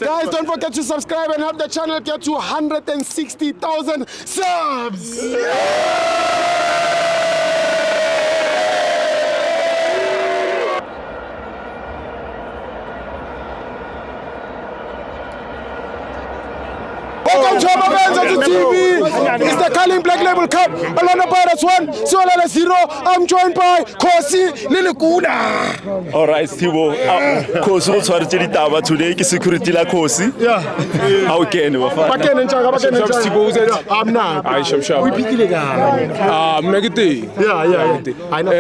Guys, don't forget to subscribe and help the channel get to 160,000 subs. Welcome to our fans on the TV. It's the Carling Black Label Cup. Orlando Pirates 1, Siwalele 0. I'm joined by Kosi Lilikuna. All right, Stibo. Kosi o tshwaretse ditaba today ke security la Kosi. Yeah. How can you? Bakene nchaka. Stibo uze. I'm not. Hayi shamsham. Uyipikile kahle. Mina ke Yeah. I know.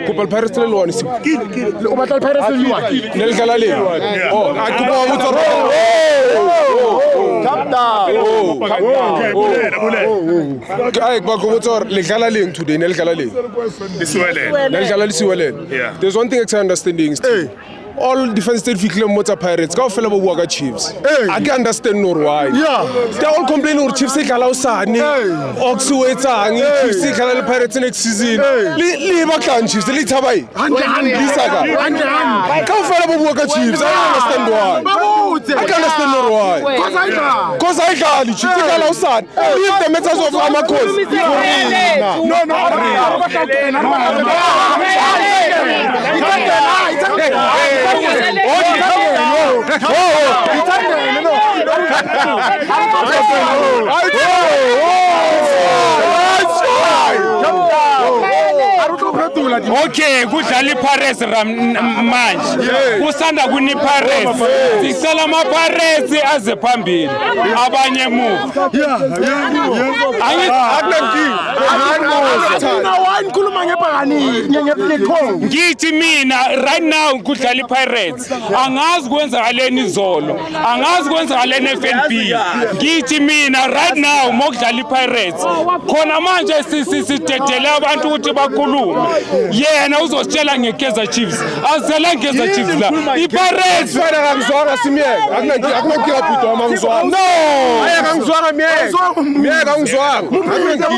Kupal Pirates le lwani si. O batla Pirates le lwa. Nel gala le. Oh, a kupa go tsoro. Calm down. Ay ba go tsoro le gala le today nel gala le. Nel gala le siwelele. Yeah. There's one thing I understanding. All defense state fikile motsa Pirates ka ofela bo bua ka Chiefs. I can understand no why. Yeah. They all complain or Chiefs e gala usane. Oxu etsang Chiefs e gala le Pirates next season. Le ba tlang Chiefs le thabai. Ka ofela bo bua ka Chiefs. I don't understand why. I can understand no why. Cause I got Chiefs e gala usane. Leave the matters of Amakos. Okay, kudlala iPirates manje. Usanda kuni Pirates. Sicela ama Pirates aze phambili. Abanye emuva. Ngithi mina right now kudlala iPirates. Angazi kwenzakaleni izolo. Angazi kwenzakaleni FNB. Ngithi mina right now mokudlala iPirates. Khona manje sitetele abantu ukuthi bakhulume. Yena uzositshela ngekeza Chiefs. Azela ngekeza Chiefs la. iPirates Fana ngizwanga simiyeka. Akunankinga bhuti wami ngizwanga. No! Ayakangizwanga miyeka. Miyeka ngizwanga. Akunankinga.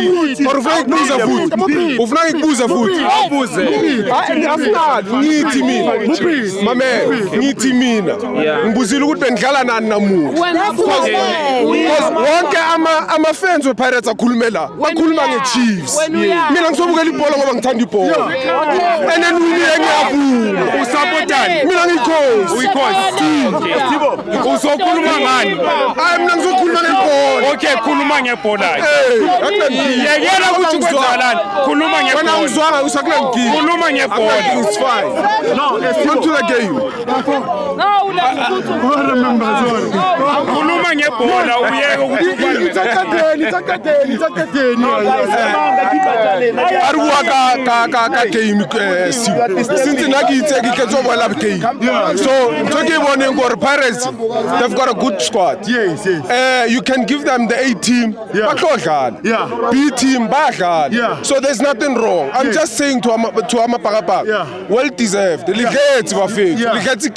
Or ufuna ngikubuza futhi. Ufuna ngikubuza futhi. Awubuze. Afuna ngithi mina. Mame, ngithi mina. Ngibuzile ukuthi bengidlala nani namuhla. Because wonke ama fans wePirates akhuluma la. Bakhuluma ngeChiefs. Mina ngisobukela ibhola ngoba ngithanda ibhola. And then we ngiyavuma. usupportani. Mina ngikhosi. Uyikhosi. Thibo, uzokhuluma ngani? Hayi mina ngizokhuluma ngebhola. Okay, khuluma ngebhola. Akunankinga. Yekela ukuthi kwenzakalani. Khuluma Wena ngebhola. ngizwanga usakunankinga. Khuluma ngebhola. It's fine. No, on to the game. Khuluma ngebhola uyeke ukuthi Ari bua ka game since nakitse ke ketso bola game. So ke boneng gore Pirates they've got a good squad. Yes. You can give them the A team. Bahlodlala. Yeah. B team badlala. Yeah. So there's nothing wrong. I'm just saying to Amapagapag. Yeah. Well deserved. Ligetsi bafethu. Ligetsi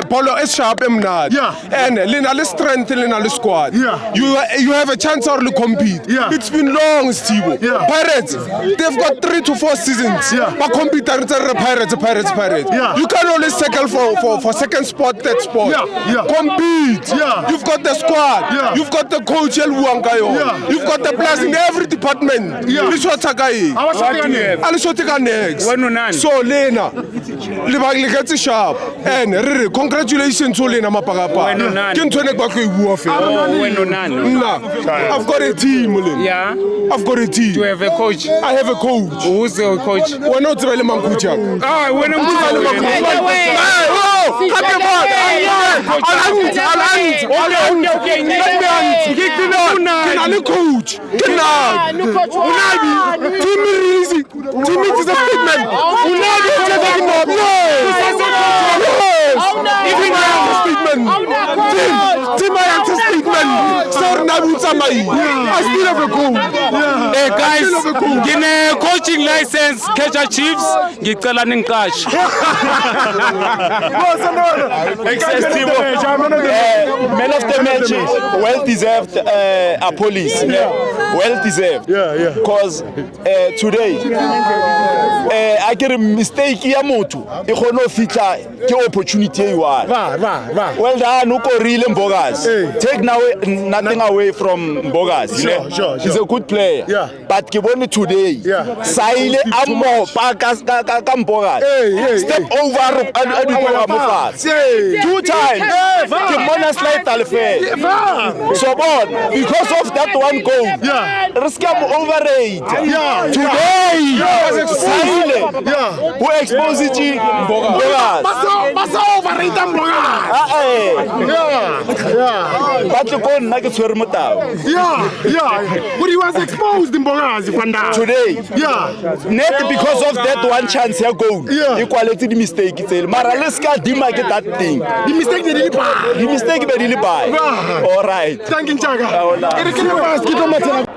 polo is sharp emnadi. Yeah. And lina le strength lina le squad. Yeah. You have a chance to compete. Yeah. It's been long, Steve. Yeah. Pirates, they've got 3 to 4 seasons. Yeah. But compete Pirates. Yeah. You can only settle for second spot, third spot. Yeah. Compete. Yeah. You've got the squad. Yeah. You've got the coach Elwangayo. Yeah. You've got the players in every department. Yeah. Lishotakai. Alishotika next. Wena unani? So Lena, ligetsi sharp. And really, congratulations to Lena Mapagapa. Wena unani? Kintwene kwa kuibuafe. wena nani? Nah, I've got a team, Lena. Yeah. I've got a team. You have a coach. I have a coach. Who's your coach? We're not really Mankuchak. Ah, wena coach. Team is a statement. I still have a coach. Hey guys, ngine coaching license Kaizer Chiefs ngicela ningiqashe. Man of the match, well deserved. Police, well deserved. Yeah. Because today, I get a mistake ya motho. batho e kgone ho fitla ke opportunity e one. Va. Well done, ukorile Mbogazi. Take now nothing away from Mbogazi. Sure. He's a good player. Yeah. But ke bone today. Yeah. Saile amo pa ka Mbogazi. Hey. Step over a two times. Ke mona slide alfe. So bon, because of that one goal. Yeah. Risk am overrate. Yeah. Today. Saile. Yeah. Who expose it Mbogazi. Basa overrate Mbogazi. Yeah. But ko nna ke tshwere motao. Yeah. But he was exposed in Mbogazi Kwanda. Today. Yeah. Net because of that one chance here goal. Yeah. Equality the mistake tsele. Mara let's get that thing. The mistake they did. The mistake be really bad. All right. Thank you, Chaga. Hola. It is